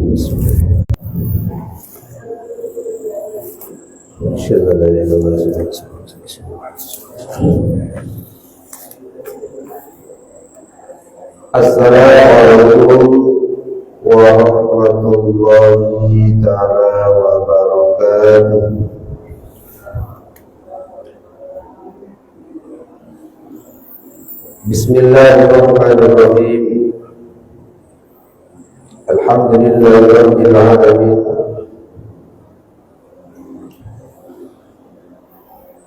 Assalamualaikum warahmatullahi ta'ala wabarakatuh. Bismillahirrahmanirrahim. Alhamdulillahirabbil alamin.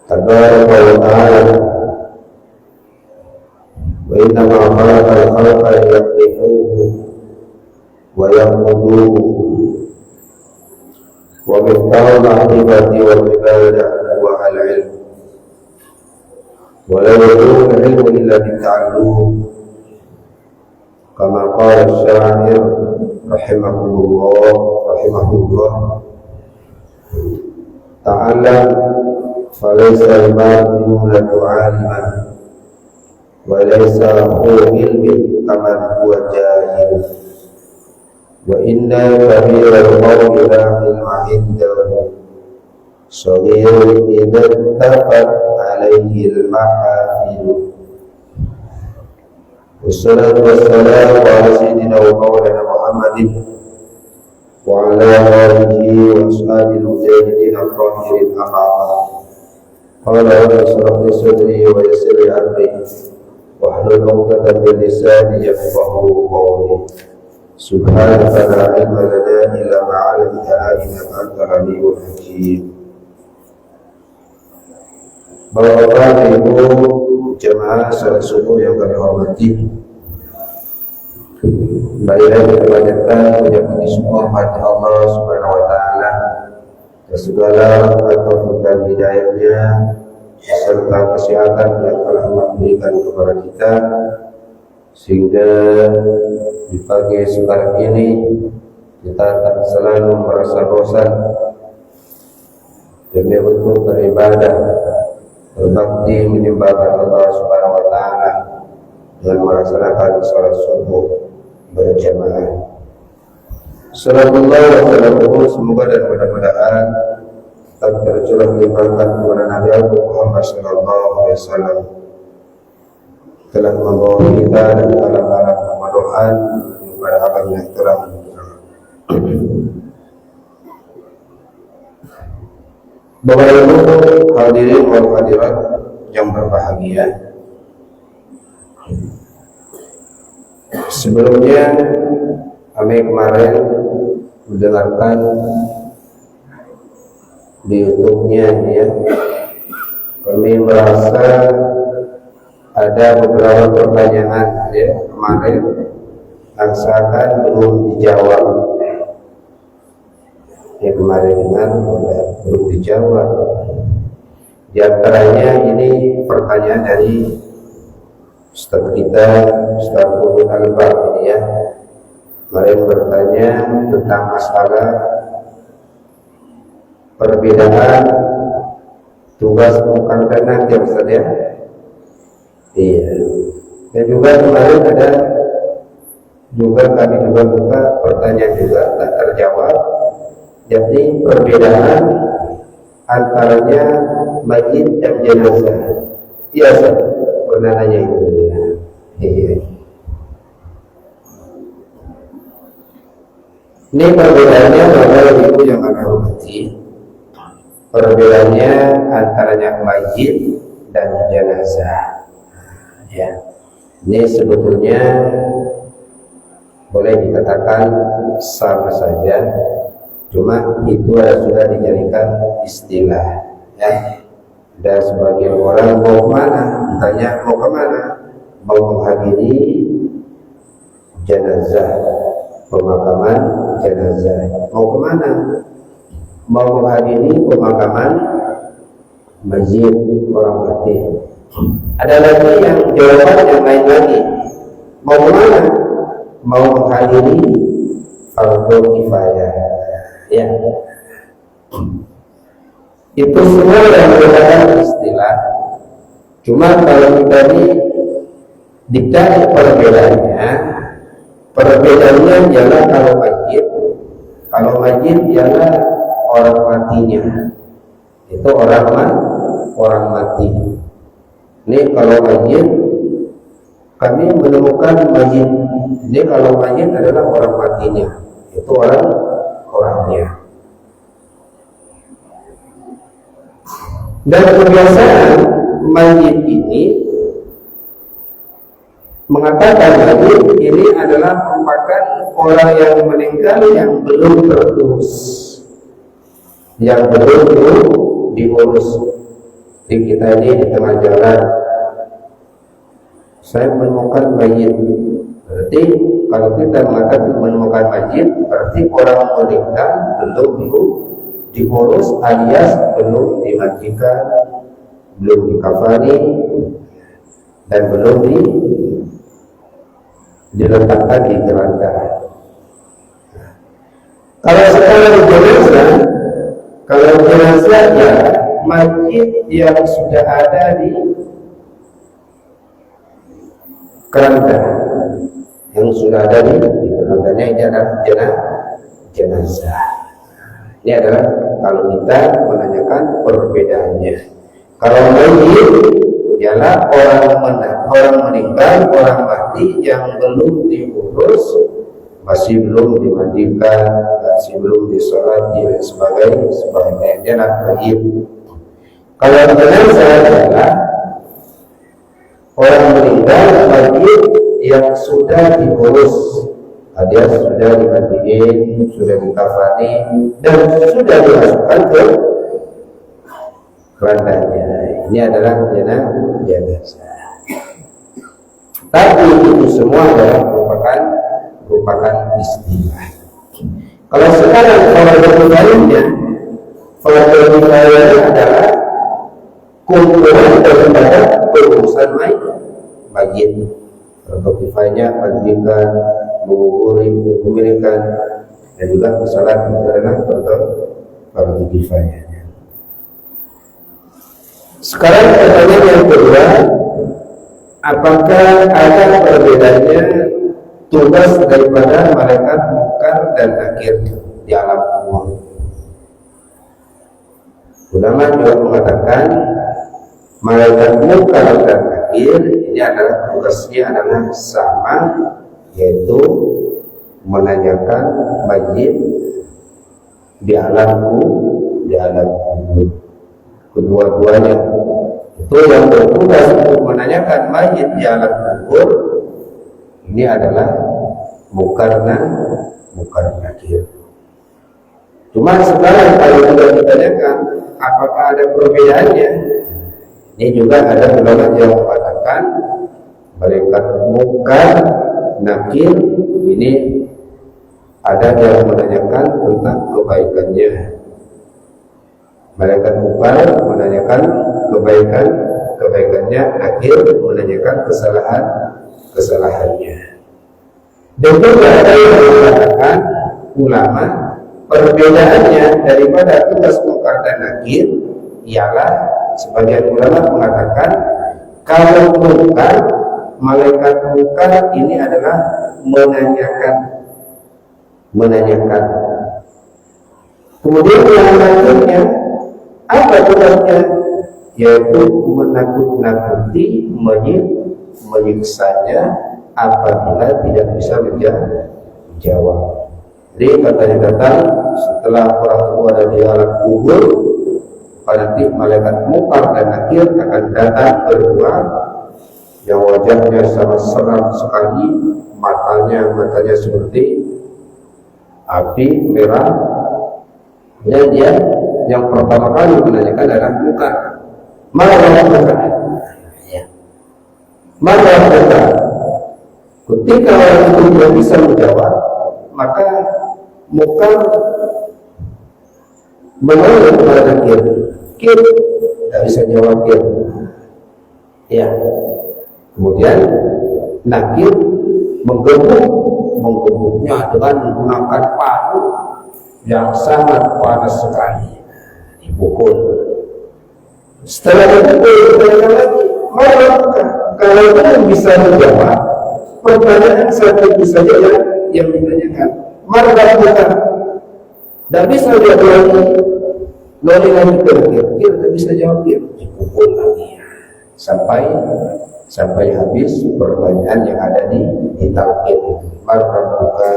Tabaraka wa ta'ala. Wa inna ma khalaqa al-khalqa liya'rifuhu wa ya'buduhu. Wa miftahu al-'ibadati wal ibadah wa al-'ilm. Wa la yakunu al-'ilmu illa bi-ta'allum. Kama qala asy-sya'ir rahimahullah ta'ala falaysa al-'alimu 'aliman wa laysa hu ilmin kaman huwa jahil wa inna kabiral qawli la ilma indahu saghirun idza tafat alayhi al-mahafil. Wassalatu wassalamu ala sayyidina wa maulana Muhammadin wa ala alihi wa ashabihi al-mujahidin al-qahirin amma ba'd. Qala rabbi ishrah li sadri wa yassir li amri wahlul 'uqdatam min lisani yafqahu qawli. Subhanaka la ilma lana illa ma 'allamtana innaka antal alimul hakim. Bapak-bapak, ibu jemaah salat subuh yang kami hormati, marilah kita panjatkan puja puji syukur pada Allah Subhanahu wa taala atas segala rahmat dan hidayah-Nya serta kesehatan yang telah Allah berikan kepada kita, sehingga di pagi sekarang ini kita tak selalu merasa bosan demi untuk beribadah, berbakti menyembahkan Allah Subhanahu wa taala dengan melaksanakan salat subuh berjamaah. Sallallahu alaihi wasallam, semoga dan mudah-mudahan tetap tercurah limpahkan kepada Nabi Muhammad sallallahu alaihi wasallam telah membawa kita dan alam-alam kemudahan kepada alam yang terang. Bapak Ibu hadirin wal hadirat yang berbahagia, sebelumnya kami kemarin mendengarkan di YouTube-nya ya, kami merasa ada beberapa pertanyaan ya kemarin yang seakan belum dijawab. Ya kemarin kan belum dijawab. Di antaranya ini pertanyaan dari Ustaz kita, Ustaz Budul Al-Bab ini ya. Kemarin bertanya tentang masalah perbedaan tugas muqaddamat ya Ustaz ya. Iya. Dan juga kemarin ada juga kami juga buka pertanyaan juga tak terjawab. Jadi perbedaan antaranya mayit dan jenazah. Biasa pernah nanya itu ya. Iya. Ini perbedaannya Bapak Ibu yang akan hormati. Perbedaannya antaranya mayit dan jenazah. Ya. Ini sebetulnya boleh dikatakan sama saja. Cuma itu sudah dijadikan istilah ya. Dan sebagian orang mau kemana? Ditanya mau kemana? Mau menghadiri jenazah, pemakaman jenazah. Mau kemana? Mau menghadiri pemakaman masjid orang mati. Ada lagi yang jawaban yang lain lagi. Mau kemana? Mau menghadiri fardu kifayah. Ya, itu semua yang merupakan istilah. Cuma kalau kita ditanya perbedaannya adalah kalau mayit Kalau mayit ialah orang matinya, itu orang mati. Ini kalau mayit, kami menemukan mayit. Ini kalau mayit adalah orang matinya, itu orangnya. Dan kebiasaan mayit ini mengatakan mayit ini adalah merupakan orang yang meninggal yang belum terurus, yang belum diurus. Di kita ini di tengah jalan, saya menemukan mayit. Berarti kalau kita mengatakan menemukan mayit, berarti orang meninggal belum diurus alias belum dimandikan, belum dikafani, dan belum diletakkan di keranda. Kalau sekarang jenazah, ya mayit yang sudah ada di keranda, yang sudah ada di kerandanya, ini adalah jenazah. Ini adalah kalau kita menanyakan perbedaannya. Kalau mayit ialah orang meninggal, orang mati yang belum diurus, masih belum dimandikan, masih belum disolati dan sebagainya, dia adalah mayit. Kalau jenazah adalah orang meninggal, mayit yang sudah diurus, dia sudah dimandiin, sudah dikafani, dan sudah dimasukkan ke kerandanya. Ini adalah jenazah. Tapi itu semua adalah merupakan istilah. Kalau sekarang fardu kifayahnya adalah kumpulan daripada urusan mayit. Fardu kifayahnya mandikan, menguburi, memirikan, dan juga salat adalah fardu kifayahnya. Sekarang pertanyaan yang kedua, apakah ada perbedaannya tugas daripada malaikat munkar dan nakir di alam kubur? Ulama juga mengatakan malaikat munkar dan nakir ini adalah tugasnya adalah sama, yaitu menanyakan mayit di alam kubur. Kedua-duanya itu yang bertugas untuk menanyakan mayit di alam kubur ini adalah munkar nakir. Cuma sekarang kalau sudah ditanyakan apakah ada perbedaannya, ini juga ada ulama yang mengatakan malaikat munkar nakir ini ada yang menanyakan tentang kebaikannya. Malaikat munkar menanyakan kebaikannya, nakir menanyakan kesalahannya. Dan juga ada yang mengatakan ulama perbedaannya daripada tugas munkar dan nakir ialah sebagian ulama mengatakan kalau munkar, malaikat munkar ini adalah menanyakan. Kemudian yang nakirnya apa tugasnya? Yaitu menakut-nakuti, menyiksanya apabila tidak bisa menjawab. Jadi katanya datang setelah orang itu ada di alam kubur, nanti malaikat munkar dan nakir akan datang berdua, yang wajahnya sangat seram sekali, matanya seperti api merah, dan dia yang pertama kali menanyakan adalah munkar. Maka ketika orang itu tidak bisa menjawab, maka munkar menolak kepada nakir. Tidak bisa jawab kir. Ya. Kemudian nakir menggebuknya dengan menggunakan palu yang sangat panas sekali. Dipukul. Setelah dipukul, ditanyakan lagi, maka kalau belum bisa menjawab, pertanyaan satu itu saja yang ditanyakan. Maka Tidak bisa dia lari lagi ke kir, tidak bisa jawab kir, dipukul lagi sampai habis pertanyaan yang ada di talqin. Maka buka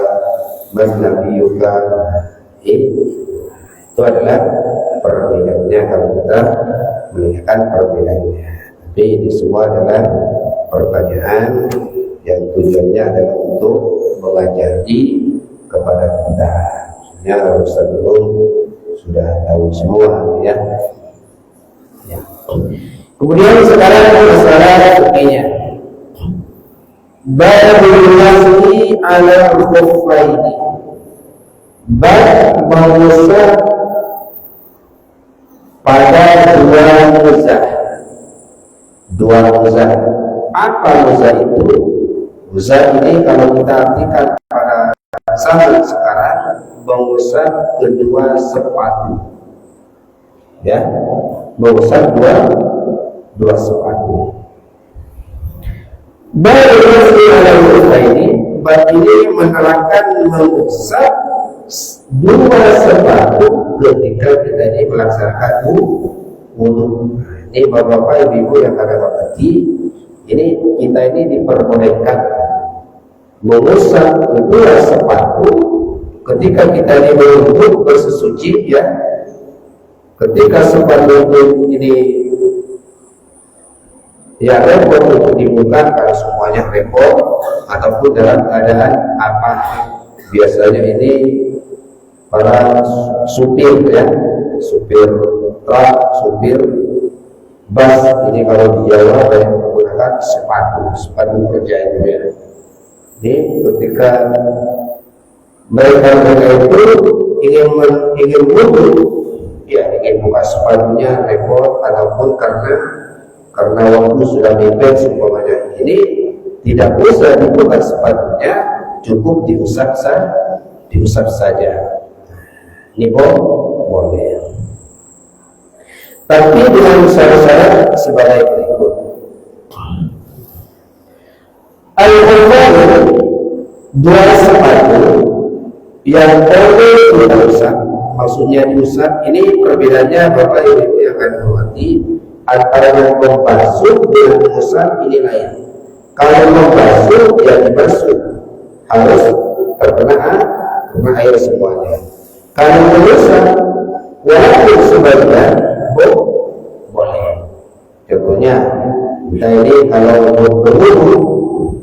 menabiyuka itu adalah perbedaannya kalau kita melihatkan perbedaannya. Tapi ini semua adalah pertanyaan yang tujuannya adalah untuk mengajari kepada kita. Ya, Ustaz Nurul sudah tahu semua ya. Kemudian sekarang masalah fikihnya. Babul masih ala khuffaini. Bab mengusap pada dua muzah. Apa muzah itu? Muzah ini kalau kita artikan pada zaman sekarang, mengusap kedua sepatu, ya, mengusap dua sepatu. Baru ini, bab ini menerangkan mengusap dua sepatu ketika kita ini melaksanakan wudu. Ini bapak-bapak, ibu-ibu yang kami hormati, ini kita ini diperbolehkan mengusap kedua sepatu ketika kita ini berwudu bersesuci, ya. Ketika sepatu ini ya repot untuk dibuka kalau semuanya repot, ataupun dalam keadaan apa, biasanya ini para supir, ya, supir truk, supir bus, ini kalau di Jawa banyak menggunakan sepatu kerja itu, ya. Ini ketika mereka itu ingin wudu, ya, ingin buka sepatunya repot, ataupun karena waktu sudah mepet semuanya, ini tidak usah dibuka sepatunya, cukup diusap saja. Ini boleh. Tapi dengan syarat sebagai berikut. Al-Qur'an dua sepatu yang boleh kita usap, maksudnya diusap, ini perbedaannya Bapak Ibu yang akan mengerti antara yang membasuh dengan mengusap, ini lain. Kalau membasuh ya dibasuh, harus terkena air semuanya. Kalau mengusap walaupun sebagian boleh. Contohnya kita ini kalau berwudu,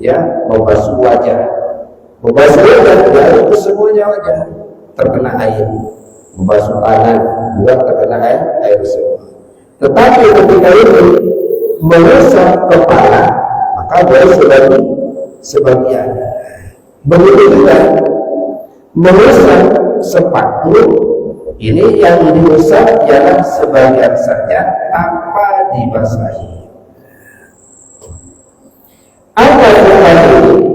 ya, membasuh wajah ya itu semuanya wajah terkena air. Membasuh tangan juga terkena air semua. Tetapi ketika itu mengusap kepala, maka boleh sebagian. Begitu juga mengusap sepatu, ini yang diusap ialah sebagian saja, tanpa dibasahi. Apa yang ini?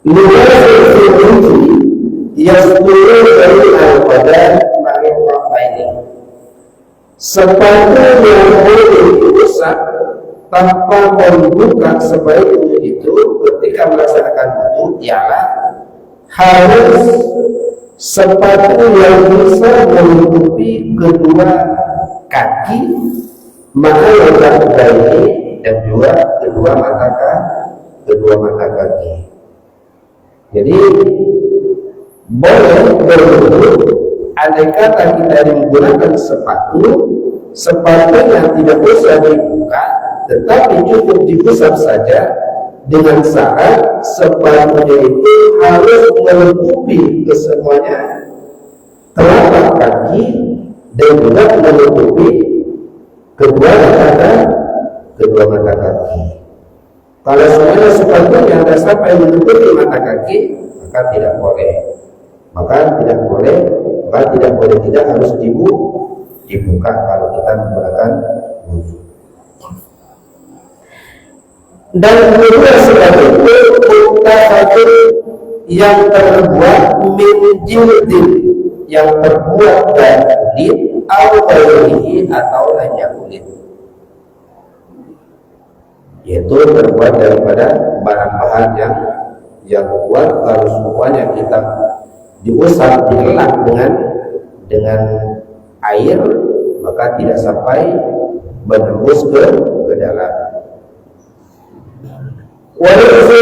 Luar berfungsi yasduru dari al-badan makin ini. Sepatu yang boleh diusap tanpa membuka sebaik itu ketika melaksanakan wudu ialah harus sepatu yang bisa menutupi kedua kaki, maka letak bayi, dan juga kedua mata kaki. Jadi boleh berwudu andai kata kita menggunakan sepatu yang tidak usah dibuka, tetapi cukup digusap saja, dengan syarat sepatunya itu harus menutupi kesemuanya telapak kaki dan juga menutupi kedua mata kaki. Kalau semuanya sepatunya ada sampai menutupi mata kaki, maka tidak boleh. Tidak harus dibuka kalau kita menggunakan wudu. Dan kedua sepatu itu mutafatun yang terbuat min jildin, yang terbuat dari kulit, atau lainnya kulit, yaitu terbuat daripada bahan-bahan yang kuat. Kalau semuanya kita diusap, dilelak dengan air, maka tidak sampai menembus ke dalam. Walaysa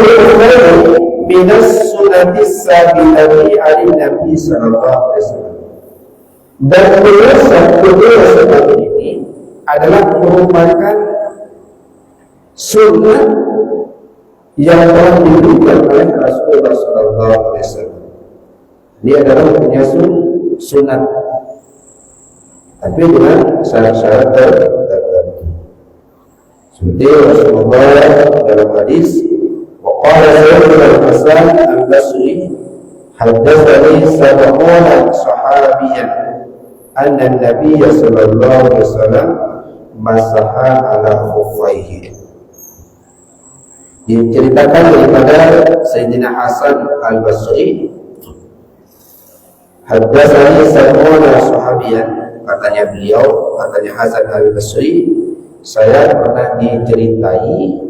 minas sunatis sabitati ali Nabi sallallahu alaihi wasallam. Dan kedua seperti ini adalah merupakan sunnah yang telah diberikan oleh Rasulullah sallallahu alaihi wasallam. Ini adalah punya sunnah, tapi dengan syarat-syarat tertentu. Seperti Rasulullah dalam hadis, waqala Sayyidina Hasan al-Basri, haddatsani sab'una sahabiyan anna an-nabiy sallallahu alaihi wasallam masaha ala khuffaihi. Diceritakan daripada Sayyidina Hasan al-Basri, haddatsani sab'una sahabiyan, katanya beliau, katanya Hasan al-Basri, saya pernah diceritai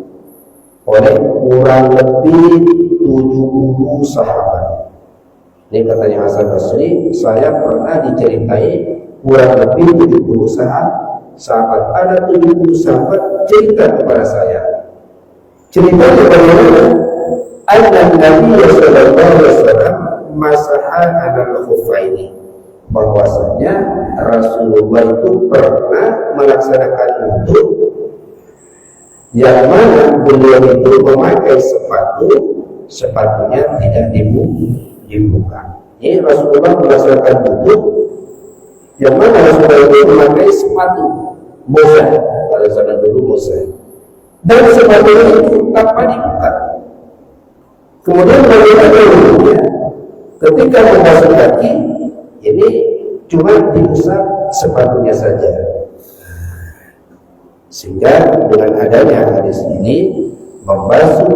oleh kurang lebih 70 sahabat. Ini katanya Hasan al-Basri, saya pernah diceritai kurang lebih 70 sahabat. Ada 70 sahabat cerita kepada saya. Cerita bagaimana? An-Nabi sallallahu alaihi wasallam masaha 'alal khuffaini, bahwasanya Rasulullah itu pernah melaksanakan wudu yang mana beliau itu memakai sepatunya tidak dibuka. Ini Rasulullah melaksanakan wudu yang mana Rasulullah itu memakai sepatu Musa, pada zaman dulu Musa, dan sepatunya itu tanpa dibuka. Kemudian bagaimana wudunya? Ketika membasuh kaki, ini cuma diusap sepatunya saja. Sehingga dengan adanya hadis ini, membasuh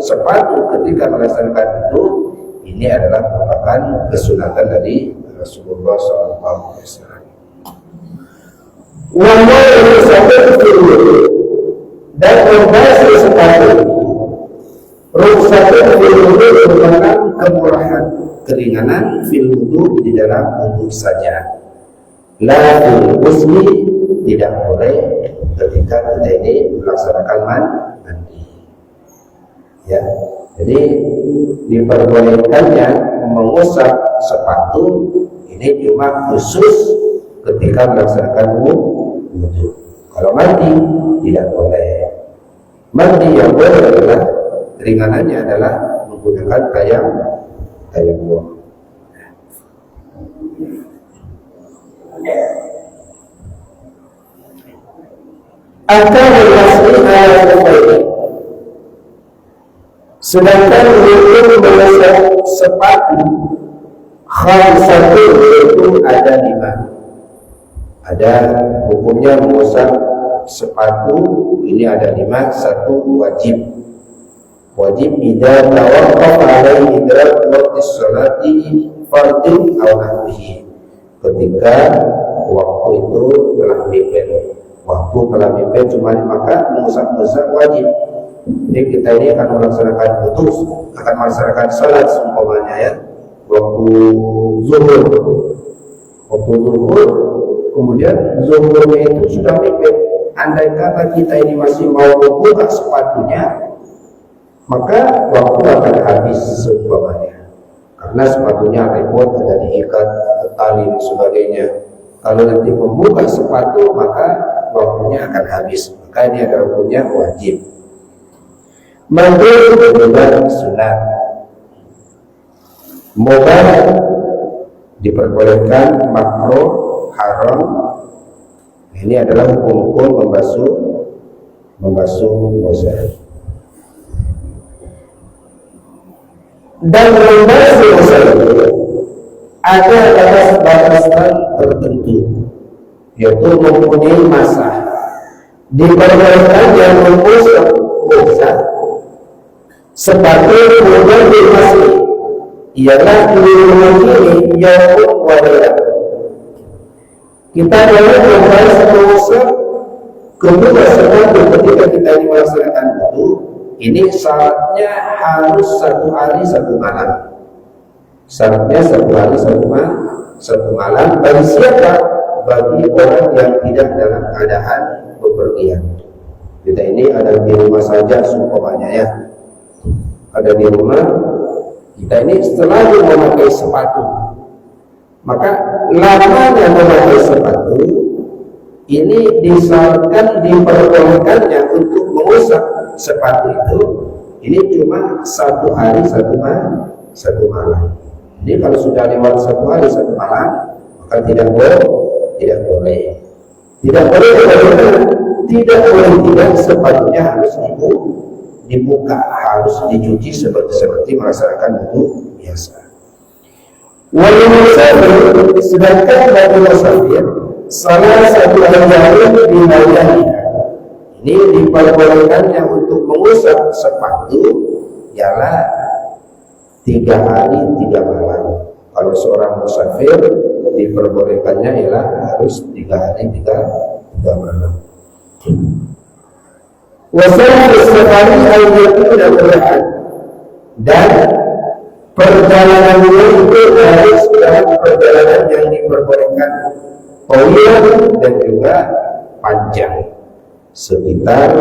sepatu ketika melaksanakan wudu, ini adalah merupakan kesunatan dari Rasulullah SAW. Dan membasuh sepatu ruksatun fil wudu merupakan kemurahan, keringanan fil wudu di dalam wudu saja. La fil ghusli, tidak boleh ketika kita ini melaksanakan mandi. Ya, jadi diperbolehkannya mengusap sepatu ini cuma khusus ketika melaksanakan wudu. Kalau mandi tidak boleh. Mandi yang boleh adalah keringanannya adalah menggunakan tayamum. Akan bermaksudnya sedangkan hukum mengusap sepatu khamsatu itu ada 5. Ada hukumnya mengusap sepatu ini ada 5. 1 wajib idza tawaqqafa alaihi idrak waqti sholati fardhin aw nahwihi, ketika waktu itu telah mepet. Waktu telah mepet cuma maka mengusap wajib. Jadi kita ini akan melaksanakan wudu, akan melaksanakan salat seumpamanya ya, waktu zuhur, kemudian zuhurnya itu sudah mepet. Andai kata kita ini masih mau membuka sepatunya, maka waktu akan habis seumpamanya, karena sepatunya repot, ada diikat tali dan sebagainya. Kalau nanti membuka sepatu maka waktunya akan habis, maka ini adalah hukumnya wajib. Mandul juga sunat. Mubah diperbolehkan, makruh, haram. Ini adalah hukum-hukum membasuh wajah. Dan membasuh wajah ada batas-batasan tertentu, yaitu mempunyai masa. Diperbolehkan yang membasuh wajah sepatu kemudian dimasuki, ialah ini yang wadah. Kita boleh membasuh kedua sepatu ketika kita ini melaksanakan wudu. Ini syaratnya harus 1 hari 1 malam. Syaratnya 1 hari 1 malam. Bagi siapa? Bagi orang yang tidak dalam keadaan bepergian. Kita ini ada di rumah saja seumpamanya ya, ada di rumah, kita ini selalu memakai sepatu, maka lamanya memakai sepatu ini disyaratkan diperbolehkannya untuk mengusap sepatu itu ini cuma 1 hari 1 malam. Jadi kalau sudah lewat 1 hari 1 malam maka tidak boleh. Tidak boleh sepatunya harus dibuka, harus dicuci seperti melaksanakan wudu biasa. Wal musafir, sedangkan bagi musafir salah satu ajaran dinayani ini diperbolehkannya untuk mengusap sepatu ialah 3 hari 3 malam. Kalau seorang musafir diperbolehkannya ialah harus 3 hari 3 malam. Wasal safari al-yaqin berhad, dan perjalanannya itu harus dalam perjalanan yang diperbolehkan, tawil dan juga panjang. Sekitar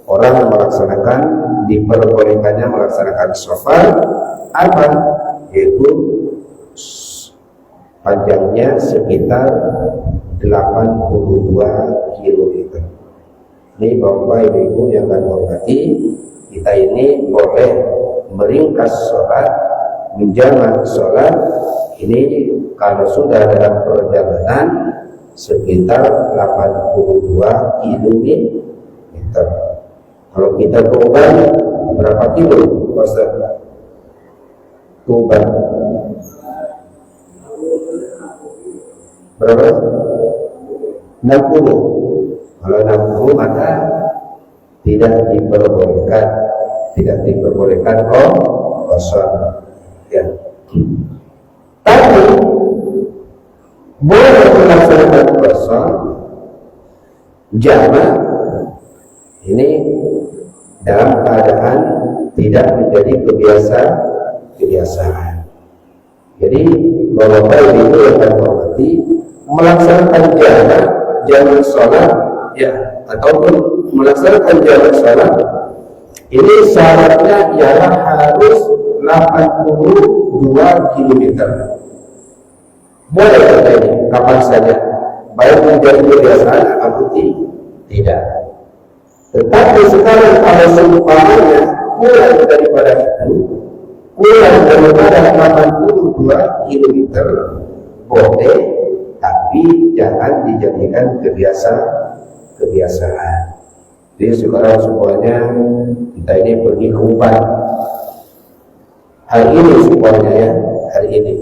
orang melaksanakan diperbolehkannya melaksanakan safar apa? Yaitu panjangnya sekitar 82 km. Ini Bapak Ibu yang akan menghormati, kita ini boleh meringkas sholat, menjamak sholat ini kalau sudah dalam perjalanan sekitar 82 km. Kalau kita ke Tuban berapa kilo? Tuban berapa? 60. Kalau 60 maka tidak diperbolehkan kosong ya. Tapi boleh melaksanakan kosong jamak ini dalam keadaan tidak menjadi kebiasaan. Jadi Bapak Ibu yang akan menghormati, melaksanakan jamak sholat ya, ataupun melaksanakan jamak sholat ini syaratnya ialah harus 82 km. Boleh terjadi kapan saja, baik menjadi kebiasaan atau tidak. Tetapi sekarang kalau seumpamanya kurang daripada itu, kurang daripada 82 km, boleh, tapi jangan dijadikan kebiasaan. Jadi sekarang semuanya kita ini pergi ke Tuban hari ini semuanya ya, hari ini.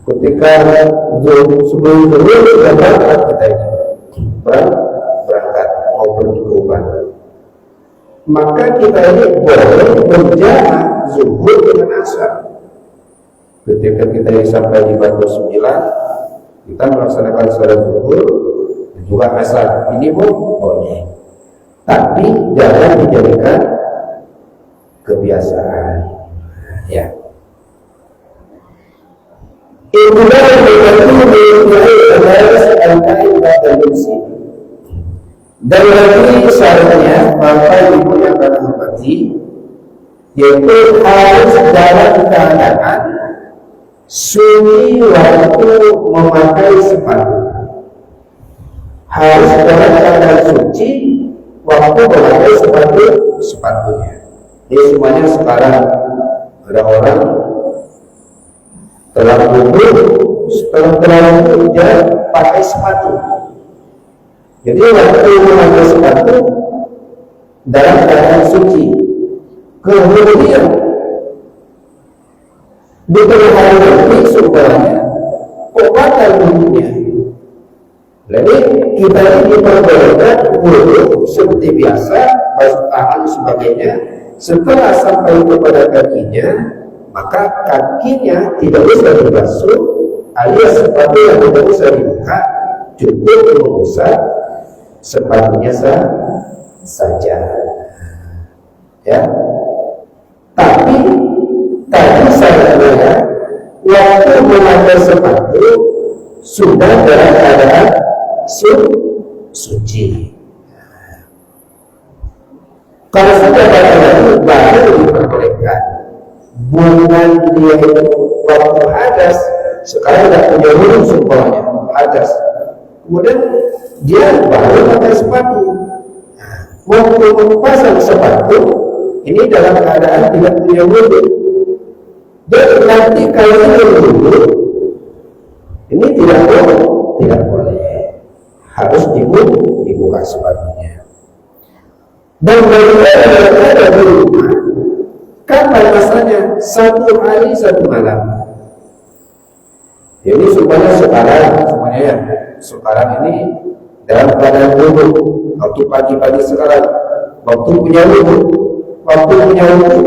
Ketika sebelum kita berangkat, kita ini berangkat mau pergi ke Tuban, maka kita ini boleh berjamak zuhur dengan asar. Ketika kita sampai di Batu 9, kita melaksanakan salat zuhur dan juga asar. Ini pun boleh, tapi jangan dijadikan kebiasaan ya. Itulah dan lagi syaratnya Bapak Ibu yang akan menghormati, yaitu harus dalam keadaan sunyi waktu memakai sepatu. Harus dalam keadaan suci waktu memakai sepatunya. Ini semuanya sekarang ada orang telah dia pakai sepatu. Jadi waktu memakai sepatu dalam keadaan suci, kemudian di tengah hari nanti sumbernya batal wudhunya. Jadi kita ini diperbolehkan wudhu seperti biasa, basuh tangan sebagainya. Setelah sampai kepada kakinya, maka kakinya tidak usah dibasuh, alias sepatu yang tidak usah dibuka, cukup mengusap sepatunya saja. Ya. Tapi tadi karena waktu memakai sepatu sudah dalam keadaan suci. Kalau sudah dalam keadaan baru diperbolehkan. Bukan dia itu waktu hadas, sekarang tidak punya wudhu semuanya hadas. Kemudian dia baru pakai sepatu. Waktu pasang sepatu ini dalam keadaan tidak punya wudhu. Dan nanti kalau dia wudhu, ini tidak boleh. Harus dibuka sepatunya. Dan bagaimana ada di rumah? Kan batasannya 1 hari 1 malam. Jadi semuanya sekarang ini dalam keadaan wudhu. Waktu pagi-pagi sekarang, waktu punya wudhu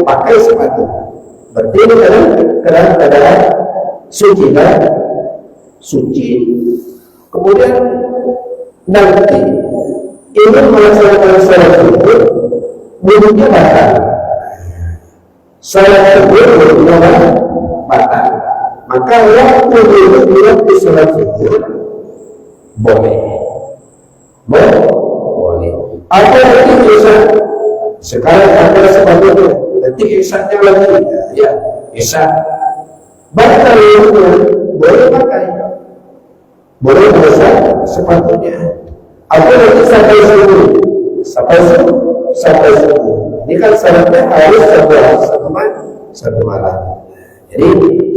pakai sepatu. Berarti ini dalam keadaan suci kan? Suci. Kemudian nanti ingin melaksanakan sholat zuhur, wudhunya batal. Sholat zuhur wudhunya batal. Maka waktu wudhu sholat zuhur boleh. Apa nanti isya? Sekarang ada sepatunya, nanti isyanya lagi, ya isya. Batal wudhu boleh pakai, boleh pasang sepatunya. Apa nanti sampai subuh. Ini kan syaratnya harus satu malam. Jadi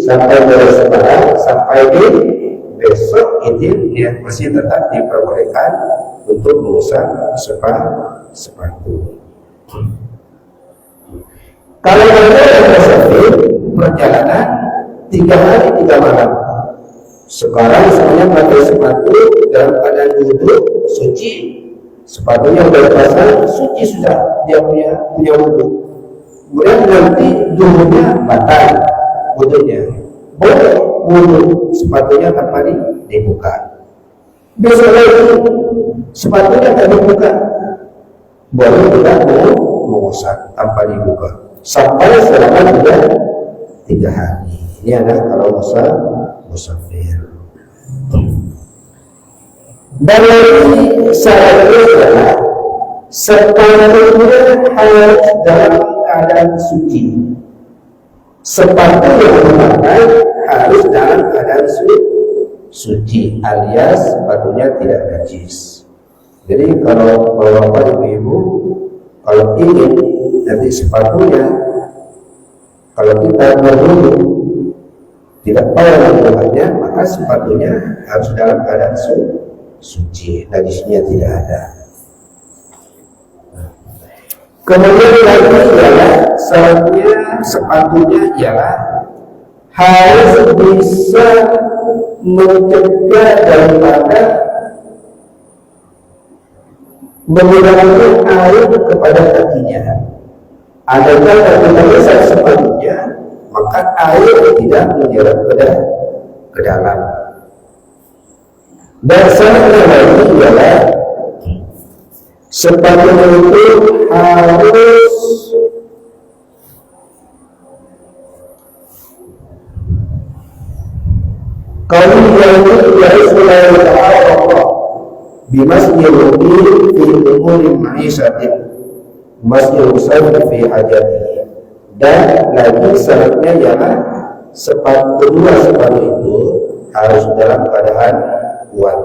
sampai dari sekarang sampai di besok ini dia masih tetap diperbolehkan untuk mengusap sepatu. Kalau ada yang musafir perjalanan 3 hari 3 malam. Sekarang semuanya pakai sepatu dalam keadaan wudhu suci, sepatunya sudah pasang suci sudah dia punya wudhu. Kemudian nanti duhurnya batal wudhunya, boleh wudhu sepatunya tanpa dibuka. Besok lagi sepatunya tak dibuka, boleh tidak mengusap tanpa dibuka sampai selama 3 hari. Ini adalah kalau musafir. Dan lagi syaratnya adalah sepatunya harus dalam keadaan suci. Sepatu yang dipakai harus dalam keadaan suci, alias sepatunya tidak najis. Jadi kalau bapak ibu kalau ingin nanti sepatunya, kalau kita berwudu tidak payah melakukannya, maka sepatunya harus dalam keadaan suci, najisnya tidak ada. Kemudian lagi ialah syaratnya sepatunya ialah harus bisa mencegah daripada menggunakan air kepada kakinya. Adakah ketika besar sepatunya, maka air tidak menyerap ke dalam. Dan syaratnya lagi ialah sepatu itu harus kalau dia selalu Allah bimasjidil fi umuri ma'isatin masjidil musafir fi hajati. Dan lagi syaratnya ialah sepatu itu harus dalam keadaan kuat.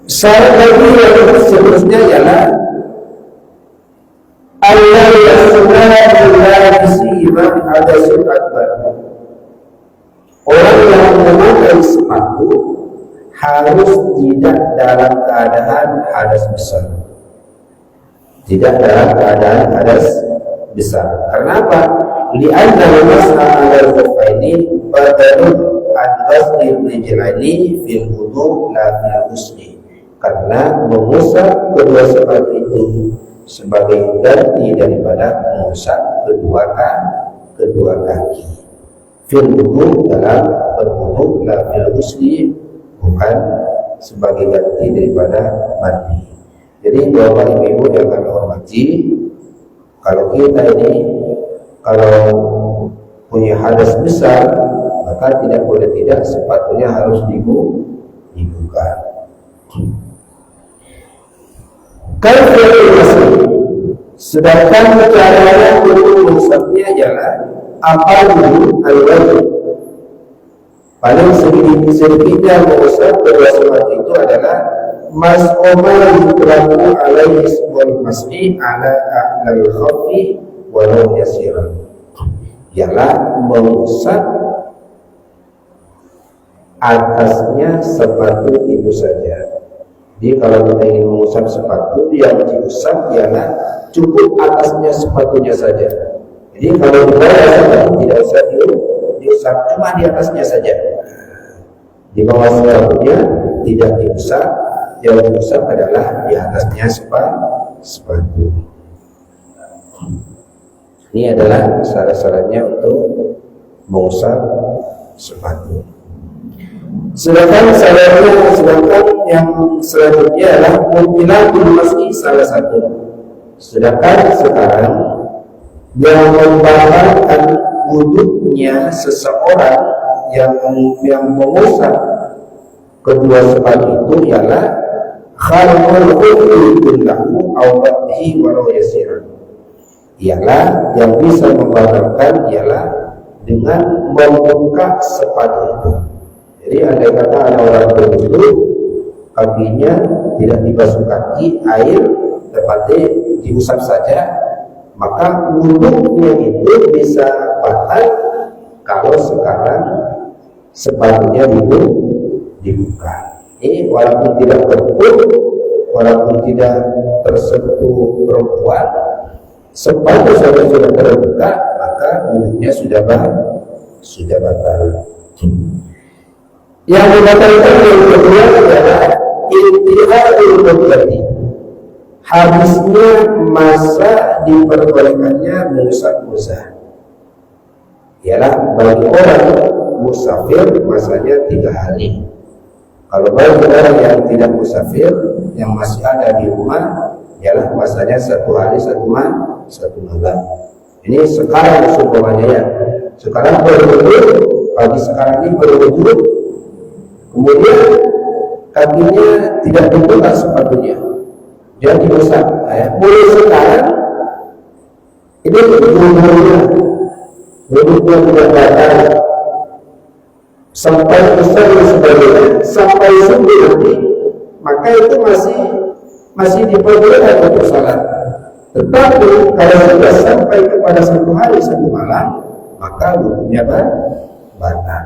Syarat lagi yang seterusnya ialah Allah yasnah billahi siman ada surat. Orang yang memakai sepatu harus tidak dalam keadaan hadas besar. Tidak dalam keadaan hadas besar. Kenapa? Li'anna mas'a al-khuffaini badalun an ghaslil rijlaini fil wudu' la fil ghusli. Karena mengusap kedua sepatu itu sebagai ganti daripada mengusap kedua kaki. Fil wudu' dalam berwudu' la fil ghusli, bukan sebagai ganti daripada mandi. Jadi bapak ibu yang kami hormati, kalau kita ini kalau punya hadas besar, maka tidak boleh tidak sepatunya harus dibuka. Kalau masih, sedangkan caranya untuk mengusapnya adalah apa dulu al-wajib. Paling sedikitnya mengusap kedua sepatu itu adalah mas'oma yukrahu alaihi ismul mas'i ala a'lal khafi walau yasiran, ialah mengusap atasnya sepatu itu saja. Jadi kalau kita ingin mengusap sepatu, yang diusap ialah cukup atasnya sepatunya saja. Jadi kalau di bawah sepatu tidak usah diusap, cuma di atasnya saja. Di bawah sepatunya tidak diusap, yang diusap adalah di atasnya sepatu. Ini adalah syarat-syaratnya untuk mengusap sepatu. Sedangkan yang selanjutnya adalah mungkilatul masih salah satu. Sedangkan sekarang yang membatalkan wudhunya seseorang yang mengusap kedua sepatu itu ialah khalqul khuffi kullahu aw ba'dihi walau yasiran. Ialah yang bisa membatalkan ialah dengan membuka sepatu itu. Jadi andai kata ada orang berwudu, kakinya tidak dibasuh kaki, air tepatnya diusap saja, maka wudunya itu bisa batal kalau sekarang sepatunya dibuka. Ini walaupun tidak tertutup, walaupun tidak tersentuh perempuan, sepatu saja sudah terbuka, maka wudunya sudah batal. Yang membatalkan yang kedua adalah intihaul muddati, habisnya masa diperbolehkannya mengusap-usap. Ialah bagi orang musafir masanya 3 hari. Kalau bagi orang yang tidak musafir, yang masih ada di rumah, ialah masanya 1 hari 1 malam. Ini sekarang seumpamanya ya. Sekarang berwudu, pagi sekarang ini berwudu, kemudian kakinya tidak dibuka sepatunya, dia diusap. Mulai sekarang ini wudhunya tidak batal sampai usai dan sebagainya, sampai subuh nanti, maka itu masih diperbolehkan untuk salat. Tetapi kalau sudah sampai kepada 1 hari 1 malam, maka wudhunya batal.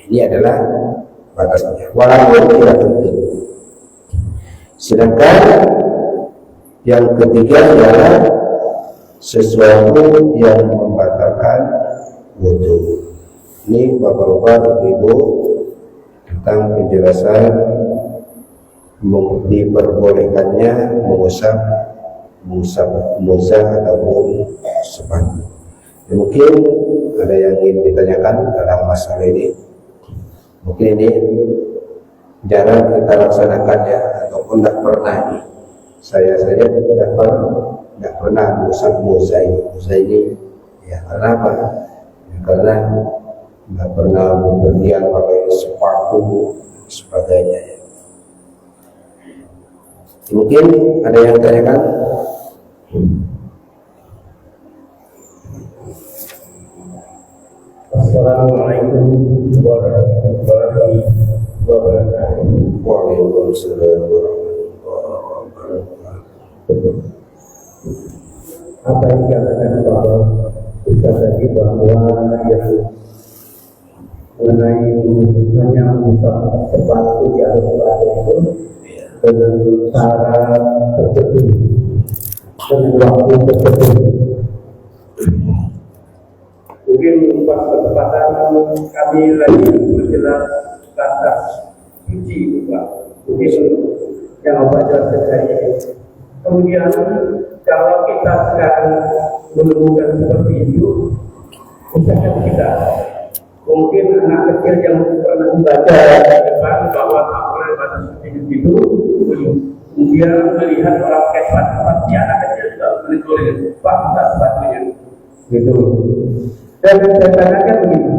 Ini adalah batasnya, walaupun tidak penting. Sedangkan yang ketiga adalah sesuatu yang membatalkan wudu. Ini bapak-bapak, ibu-ibu, tentang penjelasan diperbolehkannya mengusap ataupun sepatu. Mungkin ada yang ingin ditanyakan dalam masalah ini. Mungkin ini jarang kita laksanakan ya, ataupun tidak pernah ini. Saya saja tidak pernah mengusap muza ini. Ya, karena apa? Ya, karena tidak pernah berpergian pakai sepatu sebagainya ya. Mungkin ada yang tanyakan? Assalamualaikum warahmatullahi wabarakatuh. Waalaikumsalam warahmatullahi wabarakatuh. Apa yang dikatakan bahwa Ustaz tadi bahwa yang mengenai hanya mengusap sepatu di atas sepatu itu dengan cara tertentu dan waktu tertentu. Mungkin pas kesempatan kami lagi menjelang batas suci, Pak. Mungkin yang apa jelaskan saya. Kemudian kalau kita sekarang menemukan seperti itu, usaha kita mungkin anak kecil yang pernah membaca di depan bahwa tak boleh batas suci itu, Dia melihat orang pakai sepatu, pasti anak kecil juga menegur, Pak, buka sepatunya. Gitu. Dan saya tanyakan begini,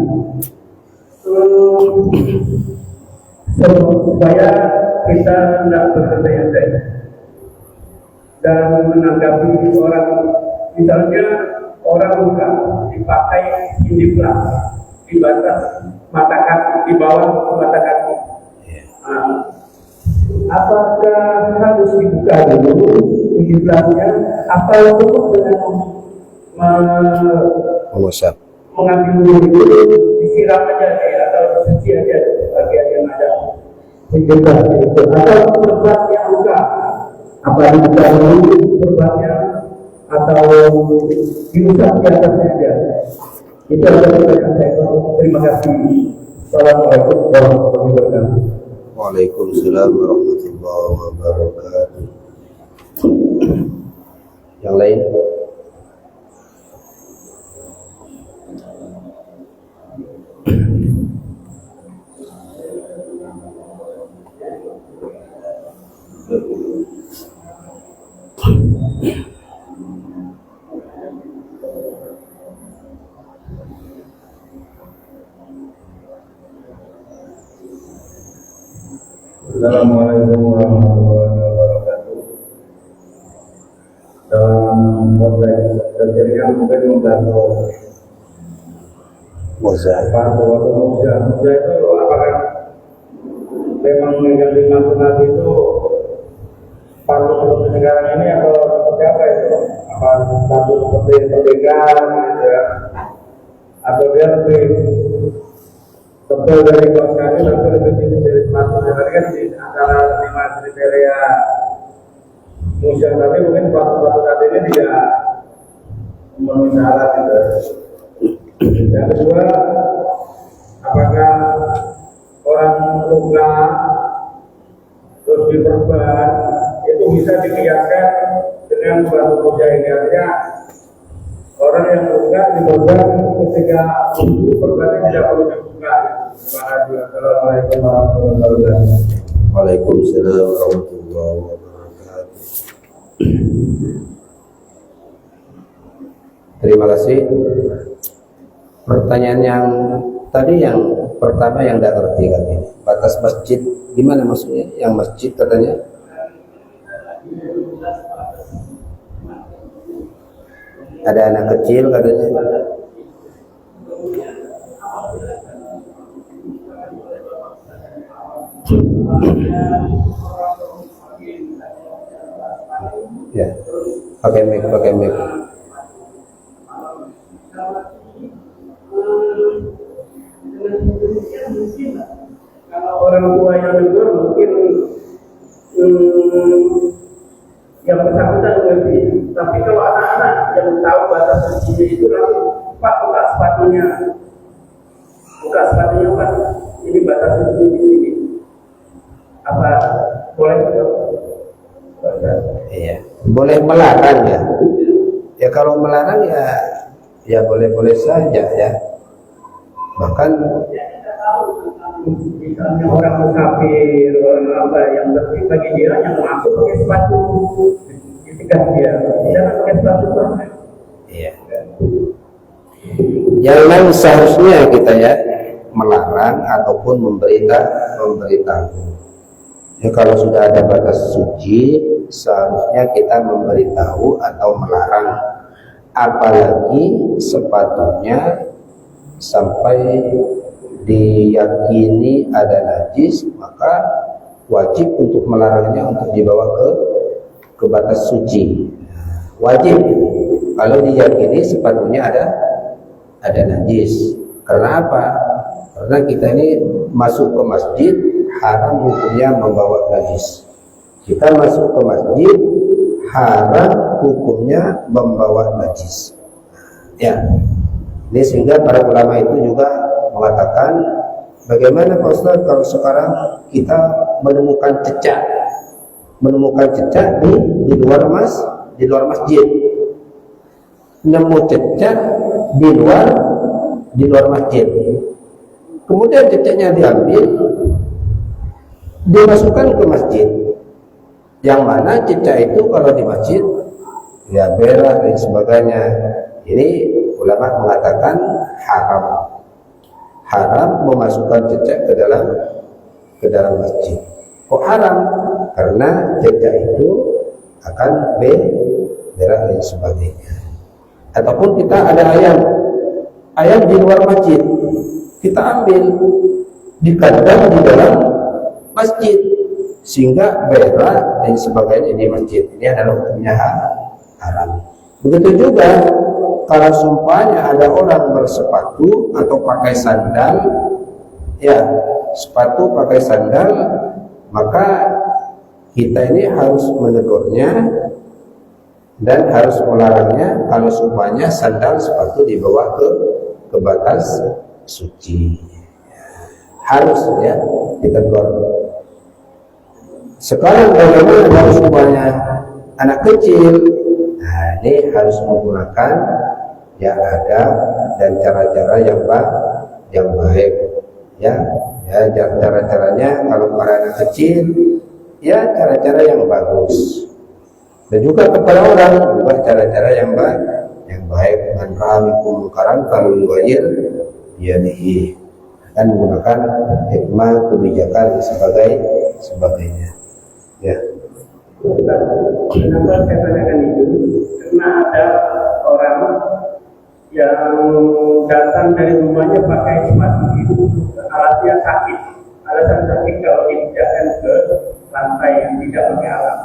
supaya kita tidak berandai-andai dan menanggapi orang, misalnya orang luka dipakai indiplas di batas mata kaki, di bawah mata kaki. Apakah harus dibuka dulu indiplasnya atau cukup dengan mengambil dulu itu disiram aja atau dicuci aja bagian yang ada indiplas itu, atau tempat yang luka apa dibuka dulu perbannya atau diusap di atasnya aja. Itu adalah pertanyaan saya. Terima kasih. Assalamualaikum warahmatullahi wabarakatuh. Waalaikumsalam warahmatullahi wabarakatuh. Yang lain? Assalamualaikum warahmatullahi wabarakatuh. Dalam konteks kejadian mungkin membantu sepatu atau moja itu apakah memang mengganti nasional itu sepatu seperti sekarang ini atau seperti apa itu? Apa sepatu seperti pegang gitu ya? Atau dia lebih tebal dari kaos kaki tapi lebih tinggi dari sepatu? Tadi kan di antara 5 kriteria musim tadi mungkin sepatu tadi ini tidak memenuhi syarat gitu. Yang kedua, apakah orang luka terus diperban itu bisa dikiaskan dengan sepatu moja ini? Artinya orang yang luka diperban ketika perban tidak perlu dibuka. Assalamualaikum warahmatullahi wabarakatuh. Waalaikumsalam warahmatullahi wabarakatuh. Terima kasih. Pertanyaan yang tadi yang pertama yang tidak ngerti kan ini. Batas masjid gimana maksudnya? Yang masjid katanya? Ada anak kecil katanya. Ya, pakai mic. Kalau orang tua yang dengar mungkin yang bersangkutan lebih, tapi kalau anak-anak yang tahu batas sucinya itu langsung Pak buka sepatunya Pak, ini batas suci di sini. Apa boleh? Iya, boleh melarang ya. Ya kalau melarang ya boleh-boleh saja ya. Bahkan misalnya orang musafir, orang apa yang bagi dia yang masuk pakai sepatu, ditegak dia, jangan pakai sepatu permen. iya. Jangan seharusnya kita ya melarang ataupun memberitahu. Ya kalau sudah ada batas suci, seharusnya kita memberitahu atau melarang. Apalagi sepatunya sampai diyakini ada najis, maka wajib untuk melarangnya untuk dibawa ke batas suci. Wajib kalau diyakini sepatunya ada najis. Karena apa? Karena kita ini masuk ke masjid haram hukumnya membawa najis. Kita masuk ke masjid haram hukumnya membawa najis. Ya. Ini sehingga para ulama itu juga mengatakan, bagaimana Pak Ustaz kalau sekarang kita menemukan cecak di luar masjid, nemu cecak di luar masjid, kemudian cecaknya diambil, dimasukkan ke masjid, Yang mana cecak itu kalau di masjid ya berak dan sebagainya. Ini ulama mengatakan haram memasukkan cecak ke dalam masjid. Kok haram? Karena cecak itu akan berak dan sebagainya. Ataupun kita ada ayam di luar masjid, kita ambil di kandang di dalam masjid sehingga berak dan sebagainya di masjid. Ini adalah hukumnya haram. Begitu juga kalau sumpahnya ada orang bersepatu atau pakai sandal, ya sepatu pakai sandal, maka kita ini harus menegurnya dan harus melarangnya kalau sumpahnya sandal sepatu dibawa ke batas suci. Harus ya ditegur. Sekarang bagaimana kalau sumpahnya anak kecil? Nah, ini harus menggunakan ya adab dan cara-cara yang baik ya cara-caranya kalau para anak kecil ya cara-cara yang bagus. Dan juga kepada orang juga cara-cara yang baik. Man ramikum mukaran kalau yuwayir yadihi, dan menggunakan hikmah, kebijakan sebagainya. Ya. Kenapa saya tanyakan itu? Karena ada orang yang datang dari rumahnya pakai sepatu itu alatnya sakit. Alasan sakit kalau dipindahkan ke lantai yang tidak pakai alat.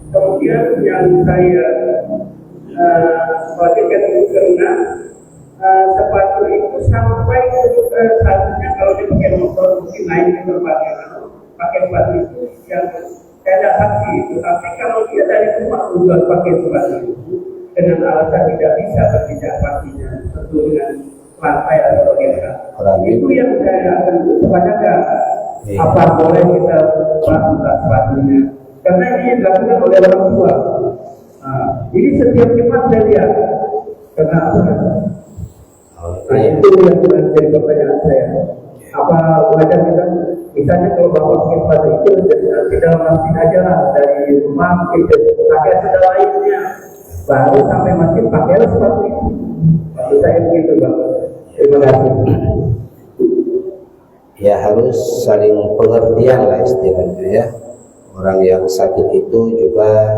Kemudian yang saya khawatirkan itu karena sepatu itu sampai seharusnya kalau dipakai motor mungkin naik ke pakai sepatu itu yang saya ada saksi itu. Tapi kalau dia dari rumah juga pakai sepatu itu dengan alasan tidak bisa berpindah pastinya tentu dengan lantai atau bagaimana. Itu yang saya akan tanyakan. Apa boleh kita buka sepatunya? Karena ini dilakukan oleh orang tua. Jadi setiap Jumat saya lihat. Karena apa? Nah, itu yang menjadi pertanyaan saya. Apa wajar kita? Misalnya kalau bawa sepatu itu di dalam masjid aja lah, dari rumah kita pakai sepatu lainnya, baru sampai masjid pakai sepatu itu. Maksud saya begitu, Bang. Terima kasih. Ya harus saling pengertian lah istilahnya ya. Orang yang sakit itu juga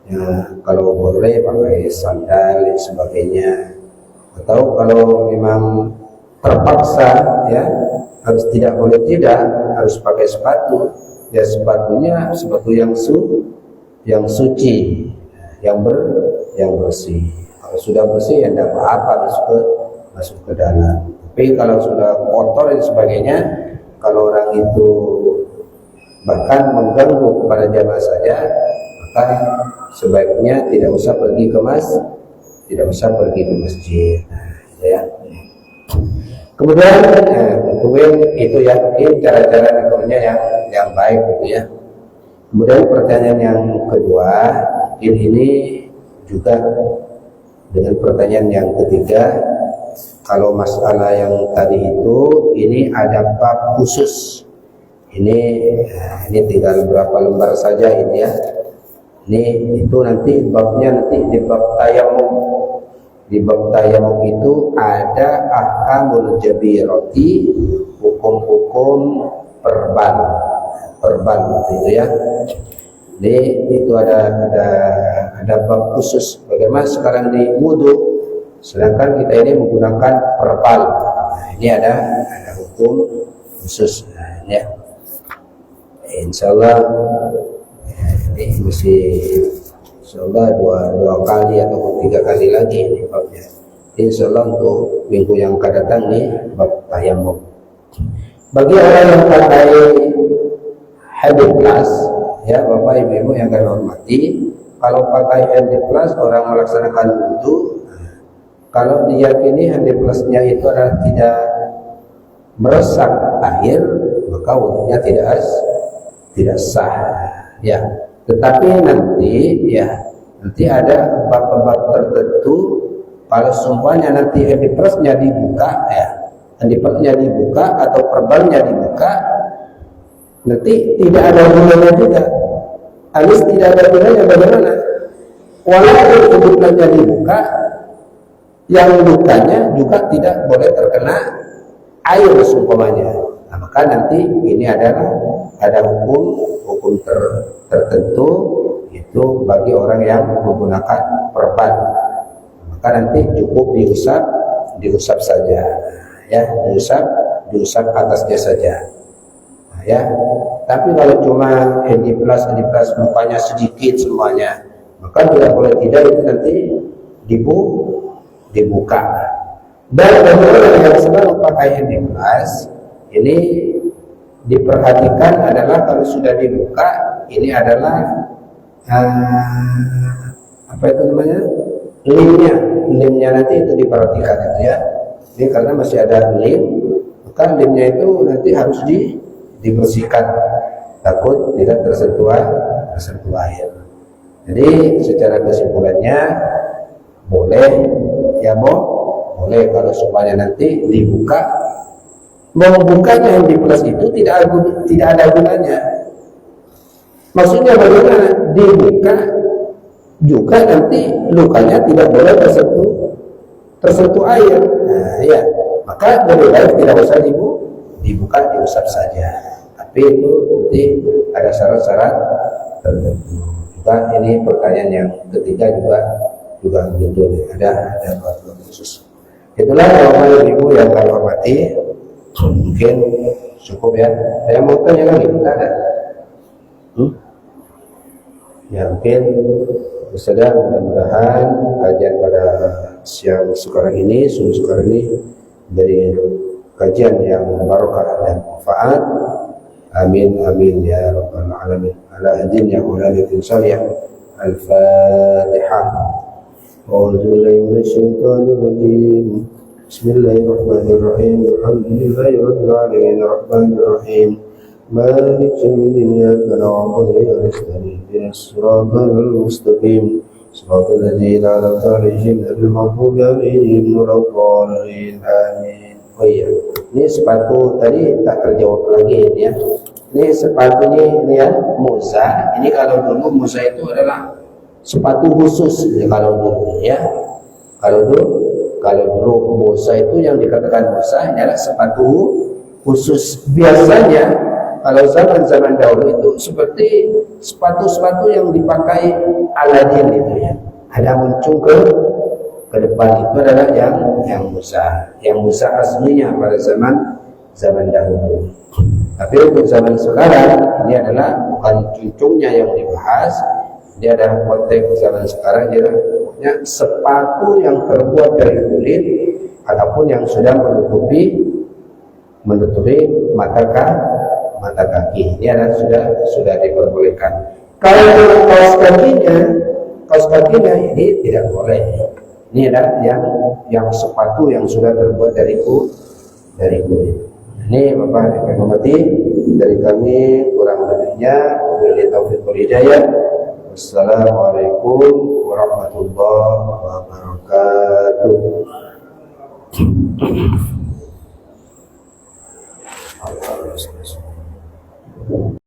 ya, kalau boleh pakai sandal dan sebagainya, atau kalau memang terpaksa ya harus tidak harus pakai sepatu ya, sepatunya sepatu yang suci, yang bersih. Kalau sudah bersih ya tidak apa-apa masuk ke dalam. Tapi kalau sudah kotor dan sebagainya, kalau orang itu bahkan mengganggu kepada jamaah saja, maka sebaiknya tidak usah pergi ke masjid. Ya. Kemudian itu ya, ini cara-cara negurnya yang baik gitu ya. Kemudian pertanyaan yang kedua, ini juga dengan pertanyaan yang ketiga. Kalau masalah yang tadi itu, ini ada bab khusus. Ini tinggal berapa lembar saja ini ya. Ini itu nanti babnya di bab tayamum. Di bab tayamum itu ada ahkamul jabirati, hukum-hukum perban gitu ya. Ini itu ada bab khusus. Bagaimana sekarang di wudu, sedangkan kita ini menggunakan perban. Ini ada hukum khusus ya. Insyaallah ini mesti insyaallah dua kali atau 3 kali lagi ini babnya. Insyaallah untuk minggu yang akan datang nih bab tayamum. Bagi orang yang pakai habit plus ya, Bapak Ibu yang kami hormati, kalau pakai habit plus orang melaksanakan wudu, kalau diyakini habit plusnya itu adalah tidak meresap air, maka wudunya tidak sah ya. Tetapi nanti ada bab-bab tertentu kalau sumpahnya nanti handiplusnya dibuka ya, handiplusnya dibuka atau perbannya dibuka, nanti tidak ada hubungannya juga Habis tidak ada gunanya bagaimana? Walaupun kebutuhannya dibuka, yang bukanya juga tidak boleh terkena air seumpamanya. Nah, maka nanti ini adalah ada hukum tertentu itu bagi orang yang menggunakan perban. Maka nanti cukup diusap saja, ya, diusap atasnya saja. Nah, ya. Tapi kalau cuma handiplas mukanya sedikit semuanya, maka tidak boleh tidak itu nanti dibuka. Dan bagi orang yang selalu pakai handiplas, ini diperhatikan adalah kalau sudah dibuka, ini adalah apa itu namanya, limnya nanti itu diperhatikan ya. Ini karena masih ada lim, maka limnya itu nanti harus dibersihkan, takut tidak tersentuh air. Jadi secara kesimpulannya boleh ya boleh kalau semuanya nanti dibuka. Membukanya yang di plus itu tidak ada gunanya. Maksudnya bagaimana? Dibuka juga nanti lukanya tidak boleh tersentuh air. Nah, ya, maka lebih baik tidak usah dibuka, diusap saja. Tapi itu nanti ada syarat-syarat tertentu. Juga ini pertanyaan yang ketiga juga begitu, ada peraturan khusus. Itulah jawaban ibu yang kami hormati. Mungkin cukup ya. Saya mau tanya lagi, ada? Ya mungkin sudah, mudah-mudahan kajian pada siang sekarang ini, subuh sekarang ini dari kajian yang barokah dan manfaat. Amin amin ya rabbal alamin. Ala hadin ya ulalatin salih. Al-Fatihah. A'udzu billahi minasyaitonir rajim. Bismillahirrahmanirrahim. Alhamdulillahi rabbil alamin arrahmanir rahim. Maliki yaumiddin iyyaka na'budu wa iyyaka nasta'in. Ihdinas siratal mustaqim. Siratal ladzina an'amta 'alaihim ghairil maghdubi 'alaihim waladdallin. Amin. Oh iya, ini sepatu tadi tak terjawab lagi ya. Ini sepatu ini ya, Musa. Ini kalau dulu Musa itu adalah sepatu khusus ya, kalau dulu ya. Kalau dulu Musa itu yang dikatakan Musa adalah sepatu khusus. Biasanya kalau zaman dahulu itu seperti sepatu-sepatu yang dipakai Aladin itu ya. Ada muncul ke depan itu adalah yang Musa aslinya pada zaman dahulu. Tapi untuk zaman sekarang ini adalah bukan cuncungnya yang dibahas. Dia ada konteks zaman sekarang adalah sepatu yang terbuat dari kulit ataupun yang sudah menutupi mata kaki. Ini adalah sudah diperbolehkan. Kalau kaos kakinya ini tidak boleh. Ini adalah yang sepatu yang sudah terbuat dari kulit. Ini Bapak Ibu hormati, dari kami kurang lebihnya wabillahi taufiq wal hidayah. Wassalamualaikum warahmatullahi wabarakatuh.